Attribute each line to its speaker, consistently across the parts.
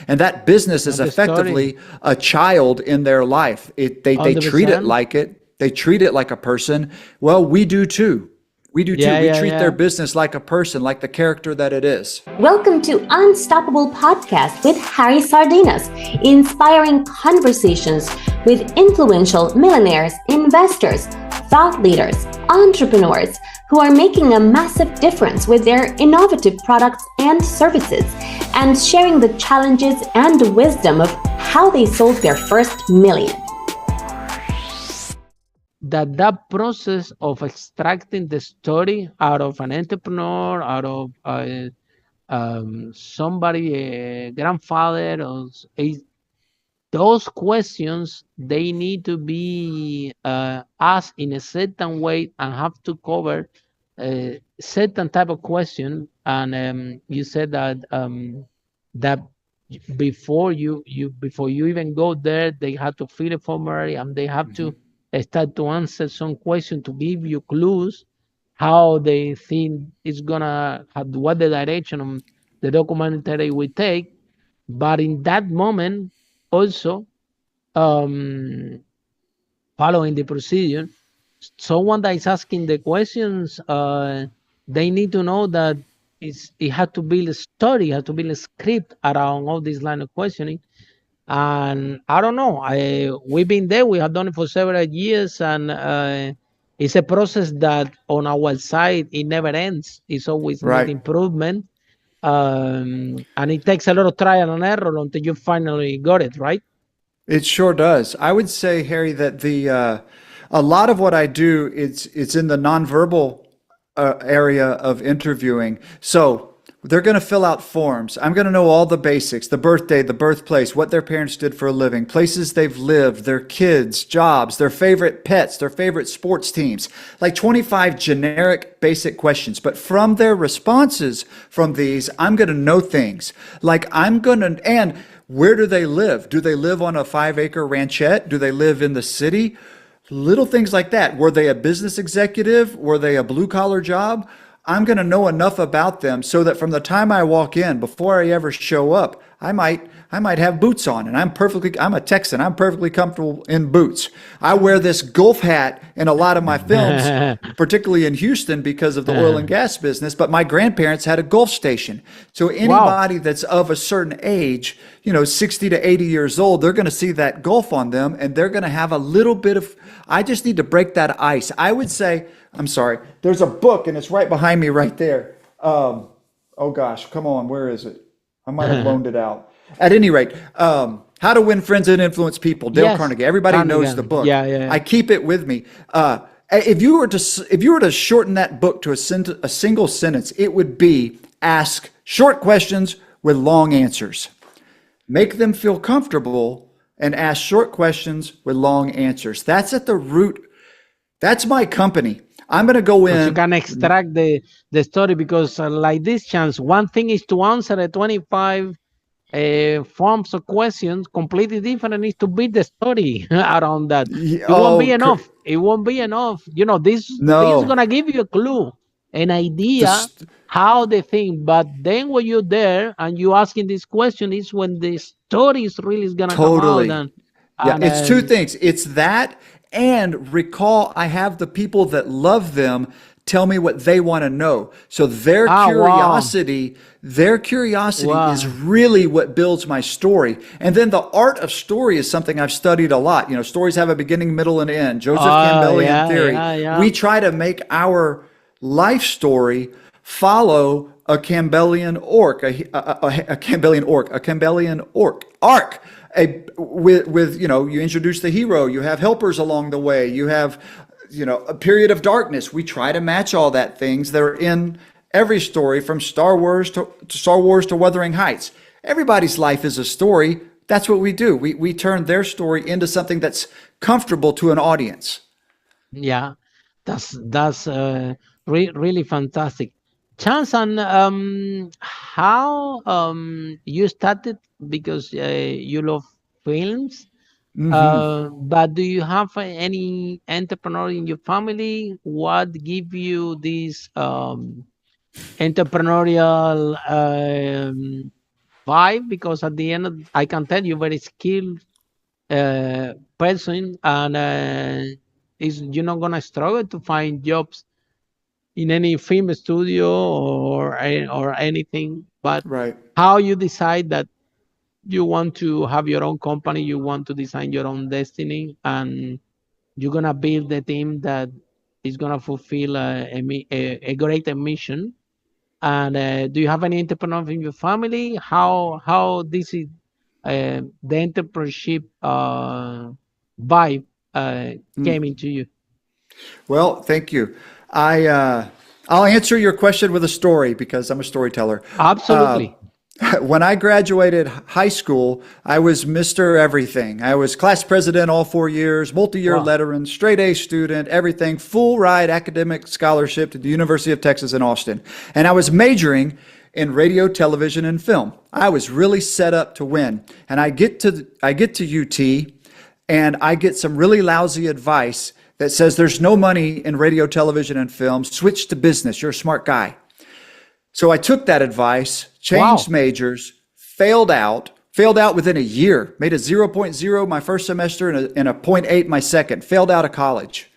Speaker 1: And that business is
Speaker 2: Not the story.
Speaker 1: effectively a child in their life. They treat it
Speaker 2: 100%.
Speaker 1: like it. They treat it like a person. Well, we do too. We do too.
Speaker 2: Yeah,
Speaker 1: We
Speaker 2: yeah,
Speaker 1: treat their
Speaker 2: yeah.
Speaker 1: business like a person, like the character that it is.
Speaker 3: Welcome to Unstoppable Podcast with Harry Sardinas, inspiring conversations with influential millionaires, investors, thought leaders, entrepreneurs who are making a massive difference with their innovative products and services, and sharing the challenges and wisdom of how they sold their first million.
Speaker 2: That process of extracting the story out of an entrepreneur, out of somebody, a grandfather, those questions, they need to be asked in a certain way and have to cover a certain type of question. And you said that before you even go there, they have to fill a formulary and they have to start to answer some question to give you clues how they think it's gonna have, what the direction of the documentary will take. But in that moment, also, um, following the procedure, someone that is asking the questions, they need to know that it had to build a story, had to build a script around all this line of questioning. And I don't know, we've been there, we have done it for several years, and it's a process that on our side, it never ends. It's always need
Speaker 1: Right.
Speaker 2: improvement. And it takes a lot of trial and error until you finally got it, right?
Speaker 1: It sure does. I would say, Harry, that the a lot of what I do it's in the nonverbal area of interviewing. So they're going to fill out forms. I'm going to know all the basics: the birthday, the birthplace, what their parents did for a living, places they've lived, their kids, jobs, their favorite pets, their favorite sports teams. Like 25 generic basic questions. But from their responses from these, I'm going to know things. Like and where do they live? Do they live on a 5-acre ranchette? Do they live in the city? Little things like that. Were they a business executive? Were they a blue collar job? I'm going to know enough about them so that from the time I walk in, before I ever show up, I might have boots on, and I'm a Texan. I'm perfectly comfortable in boots. I wear this golf hat in a lot of my films, particularly in Houston because of the oil and gas business, but my grandparents had a golf station. So
Speaker 2: Wow.
Speaker 1: anybody that's of a certain age, 60 to 80 years old, they're going to see that golf on them, and they're going to have a little bit of, I just need to break that ice. I would say, I'm sorry, there's a book, and it's right behind me right there. Oh gosh, come on, where is it? I might have loaned it out. At any rate, How to Win Friends and Influence People, Dale
Speaker 2: Yes,
Speaker 1: Carnegie. Everybody knows
Speaker 2: Carnegie.
Speaker 1: the book.
Speaker 2: Yeah, yeah, yeah.
Speaker 1: I keep it with me. If you were to shorten that book to a single sentence, it would be: ask short questions with long answers. Make them feel comfortable and ask short questions with long answers. That's at the root. That's my company. I'm going to go
Speaker 2: But you
Speaker 1: in.
Speaker 2: can extract the story because, like this, Chance, one thing is to answer a 25 forms of questions, completely different is to build the story around that. It won't be
Speaker 1: Oh,
Speaker 2: enough. It won't be enough. This is
Speaker 1: no.
Speaker 2: gonna give you a clue, an idea
Speaker 1: Just
Speaker 2: how they think. But then when you're there and you asking this question, is when the story is really is gonna come out.
Speaker 1: totally.
Speaker 2: And
Speaker 1: Yeah,
Speaker 2: and
Speaker 1: it's two things. It's that, and recall I have the people that love them tell me what they want to know. So
Speaker 2: wow,
Speaker 1: their curiosity is
Speaker 2: wow.
Speaker 1: really what builds my story. And then the art of story is something I've studied a lot. Stories have a beginning, middle, and end. Joseph
Speaker 2: Oh
Speaker 1: Campbellian
Speaker 2: yeah,
Speaker 1: theory.
Speaker 2: yeah, yeah.
Speaker 1: We try to make our life story follow a Campbellian arc. You introduce the hero, you have helpers along the way, you have a period of darkness. We try to match all that things that are in every story, from Star Wars to Wuthering Heights. Everybody's life is a story. That's what we do. We turn their story into something that's comfortable to an audience.
Speaker 2: Yeah, that's really fantastic. Chance, and how you started because you love films, but do you have any entrepreneur in your family? What give you this entrepreneurial vibe, because at the end I can tell you very skilled person, and is you're not gonna struggle to find jobs in any film studio or anything. But
Speaker 1: Right.
Speaker 2: how you decide that you want to have your own company, you want to design your own destiny, and you're gonna build a team that is gonna fulfill a great mission. And do you have any entrepreneurs in your family? How this is the entrepreneurship vibe came into you?
Speaker 1: Well, thank you. I'll answer your question with a story because I'm a storyteller. Uh,
Speaker 2: Absolutely.
Speaker 1: when I graduated high school, I was Mr. Everything. I was class president all 4 years, multi-year
Speaker 2: Wow.
Speaker 1: letteran, straight A student, everything, full ride academic scholarship to the University of Texas in Austin. And I was majoring in radio, television, and film. I was really set up to win. And I get to UT and I get some really lousy advice that says there's no money in radio, television, and film. Switch to business. You're a smart guy. So I took that advice, changed
Speaker 2: Wow.
Speaker 1: majors, failed out within a year, made a zero point 0 my first semester and a zero point 0.8 my second, failed out of college.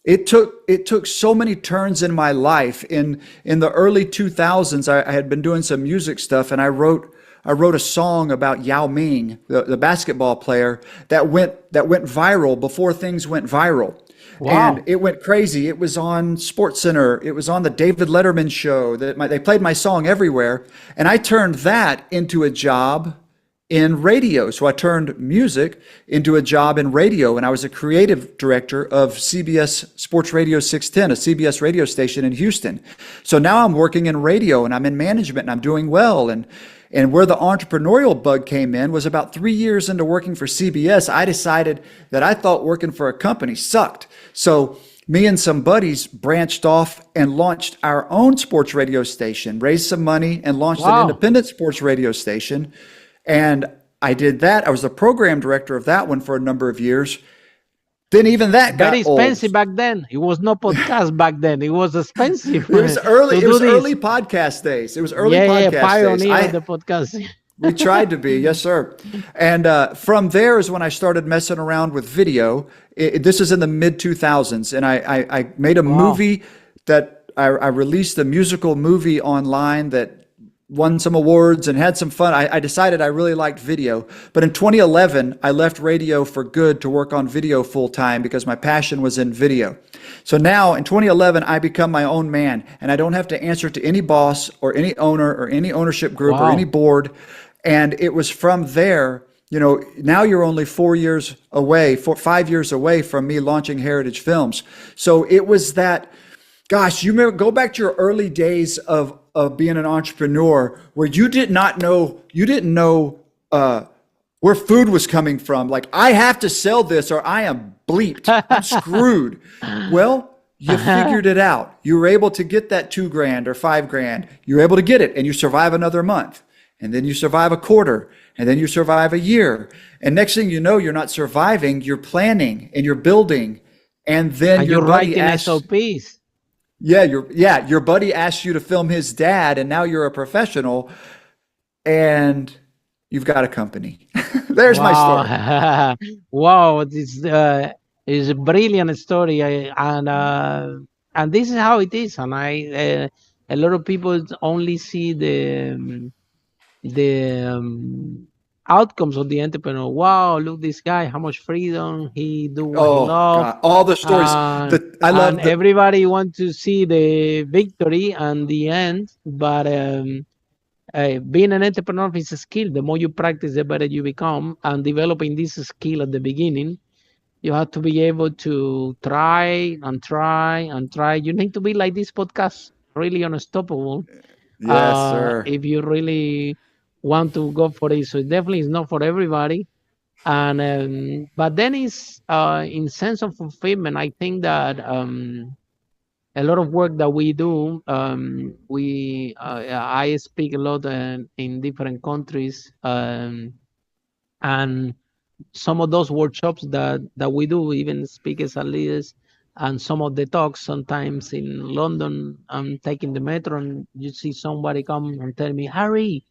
Speaker 1: It took so many turns in my life. In the early 2000s, I had been doing some music stuff, and I wrote a song about Yao Ming, the basketball player that went viral before things went viral. And
Speaker 2: Wow.
Speaker 1: it went crazy. It was on Sports Center. It was on the David Letterman show. They played my song everywhere, and I turned that into a job in radio. So I turned music into a job in radio, and I was a creative director of CBS Sports Radio 610, a CBS radio station in Houston. So now I'm working in radio, and I'm in management, and I'm doing well. And where the entrepreneurial bug came in was about 3 years into working for CBS. I decided that I thought working for a company sucked. So me and some buddies branched off and launched our own sports radio station, raised some money, and launched an
Speaker 2: Wow.
Speaker 1: independent sports radio station. And I did that. I was the program director of that one for a number of years. Then even that
Speaker 2: Very
Speaker 1: got old.
Speaker 2: expensive back then. It was no podcast back then. It was expensive
Speaker 1: It was early.
Speaker 2: to
Speaker 1: It
Speaker 2: do
Speaker 1: was
Speaker 2: this.
Speaker 1: early podcast days. It was early
Speaker 2: Yeah,
Speaker 1: podcast days.
Speaker 2: pioneer of the podcast.
Speaker 1: We tried to be, yes, sir. And from there is when I started messing around with video. This is in the mid 2000s, and I made a movie that I released a musical movie online that won some awards and had some fun. I decided I really liked video. But in 2011, I left radio for good to work on video full time because my passion was in video. So now in 2011, I become my own man, and I don't have to answer to any boss or any owner or any ownership group or
Speaker 2: Wow.
Speaker 1: any board. And it was from there, now you're only 5 years away from me launching Heritage Films. So it was that, gosh, you remember, go back to your early days of being an entrepreneur where you didn't know where food was coming from. Like, I have to sell this or I am bleeped. I'm screwed. Well, you figured it out. You were able to get that $2,000 or $5,000. You were able to get it, and you survive another month. And then you survive a quarter, and then you survive a year. And next thing you know, you're not surviving, you're planning and you're building. And then
Speaker 2: And
Speaker 1: your
Speaker 2: you're
Speaker 1: buddy
Speaker 2: writing
Speaker 1: asks,
Speaker 2: SOPs.
Speaker 1: your buddy asks you to film his dad, and now you're a professional and you've got a company. There's my story.
Speaker 2: Wow. Wow, this is a brilliant story. And this is how it is. And a lot of people only see the outcomes of the entrepreneur. Wow, look this guy, how much freedom he do what he
Speaker 1: Oh
Speaker 2: loves.
Speaker 1: God, all the stories that I love.
Speaker 2: And everybody wants to see the victory and the end, but being an entrepreneur is a skill. The more you practice, the better you become. And developing this skill at the beginning, you have to be able to try and try and try. You need to be like this podcast, really unstoppable.
Speaker 1: Yes, sir.
Speaker 2: If you really want to go for it. So it definitely is not for everybody. And but then it's in sense of fulfillment. I think that a lot of work that we do, I speak a lot in different countries, and some of those workshops that we do, even speakers and leaders, and some of the talks sometimes in London, I'm taking the metro and you see somebody come and tell me, Harry,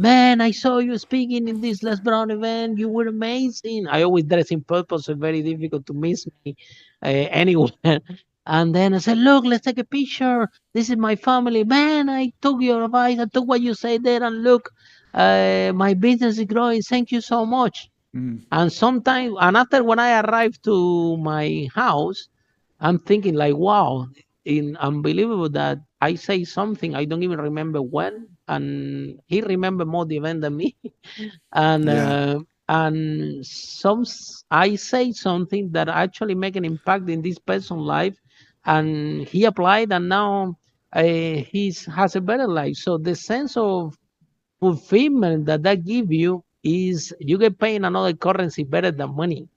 Speaker 2: man, I saw you speaking in this Les Brown event. You were amazing. I always dress in purple, so it's very difficult to miss me anywhere. And then I said, look, let's take a picture. This is my family. Man, I took your advice. I took what you said there, and look, my business is growing. Thank you so much. And sometimes, and after when I arrived to my house, I'm thinking like, wow, unbelievable that I say something I don't even remember when, and he remember more the event than me, and
Speaker 1: Yeah.
Speaker 2: I say something that actually make an impact in this person's life, and he applied, and now he's has a better life. So the sense of fulfillment that give you is you get paid in another currency better than money,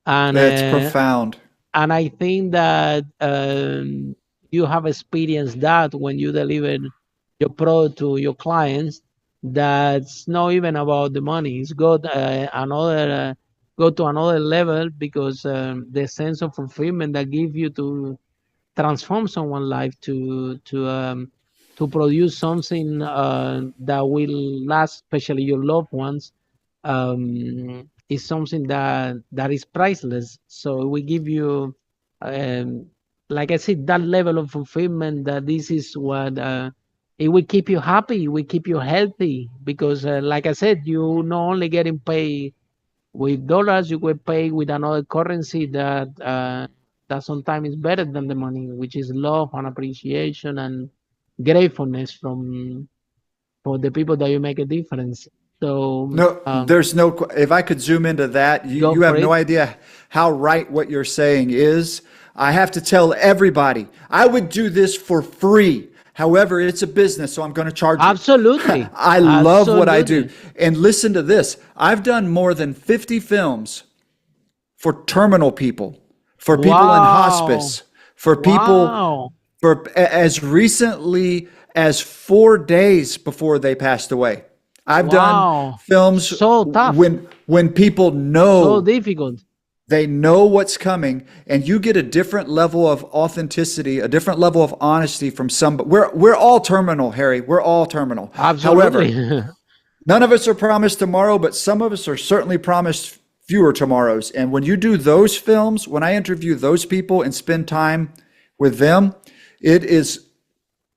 Speaker 2: and
Speaker 1: That's profound.
Speaker 2: I think that you have experienced that when you deliver your product to your clients. That's not even about the money. It's got go to another level because the sense of fulfillment that give you to transform someone's life to produce something that will last, especially your loved ones, is something that is priceless. So we give you, like I said, that level of fulfillment. That this is what it will keep you happy. It will keep you healthy because, like I said, you not only getting paid with dollars, you get paid with another currency that sometimes is better than the money, which is love and appreciation and gratefulness from for the people that you make a difference. So
Speaker 1: No, there's no. If I could zoom into that,
Speaker 2: go
Speaker 1: you have
Speaker 2: for
Speaker 1: no
Speaker 2: it.
Speaker 1: idea how right what you're saying is. I have to tell everybody, I would do this for free. However, it's a business, so I'm going to charge you.
Speaker 2: Absolutely.
Speaker 1: I love what I do.
Speaker 2: Absolutely.
Speaker 1: And listen to this. I've done more than 50 films for terminal people, for people in
Speaker 2: Wow.
Speaker 1: hospice, for people
Speaker 2: Wow.
Speaker 1: for as recently as 4 days before they passed away. I've done
Speaker 2: Wow.
Speaker 1: films
Speaker 2: So tough.
Speaker 1: when people
Speaker 2: So
Speaker 1: know
Speaker 2: difficult.
Speaker 1: they know what's coming, and you get a different level of authenticity, a different level of honesty from somebody. We're all terminal, Harry. We're all terminal.
Speaker 2: Absolutely.
Speaker 1: However, none of us are promised tomorrow, but some of us are certainly promised fewer tomorrows. And when you do those films, when I interview those people and spend time with them, it is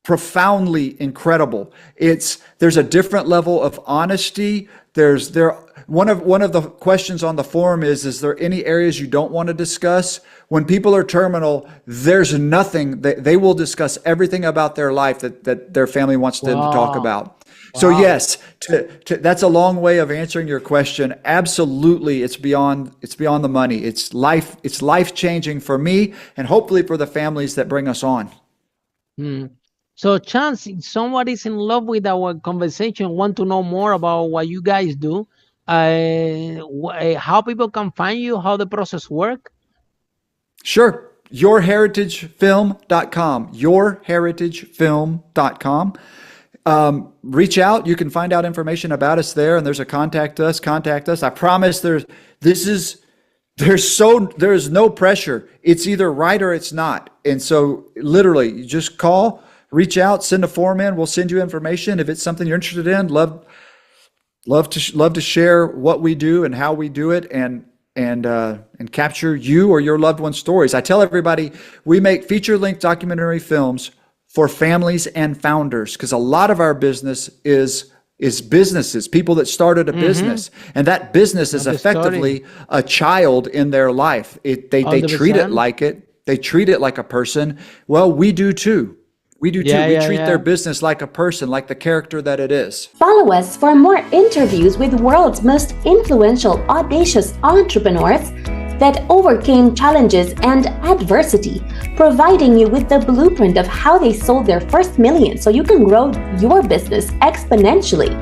Speaker 1: profoundly incredible. There's a different level of honesty. One of the questions on the forum is there any areas you don't want to discuss? When people are terminal, there's nothing. They will discuss everything about their life that their family wants them to talk
Speaker 2: Wow.
Speaker 1: about. So yes, that's a long way of answering your question. Absolutely, it's beyond the money. It's life changing for me, and hopefully for the families that bring us on.
Speaker 2: So, Chance, if someone is in love with our conversation, want to know more about what you guys do, how people can find you, how the process work?
Speaker 1: Sure. yourheritagefilm.com. yourheritagefilm.com. Reach out. You can find out information about us there, and there's a contact us. I promise there's no pressure. It's either right or it's not. And so literally you just call, reach out, send a form in. We'll send you information. If it's something you're interested in, love to share what we do and how we do it, and capture you or your loved one's stories. I tell everybody we make feature-length documentary films for families and founders, because a lot of our business is businesses, people that started a business, and that business is effectively a child in their life. They treat it
Speaker 2: 100%.
Speaker 1: like it. They treat it like a person. Well, we do too. We treat their business like a person, like the character that it is.
Speaker 3: Follow us for more interviews with world's most influential, audacious entrepreneurs that overcame challenges and adversity, providing you with the blueprint of how they sold their first million so you can grow your business exponentially.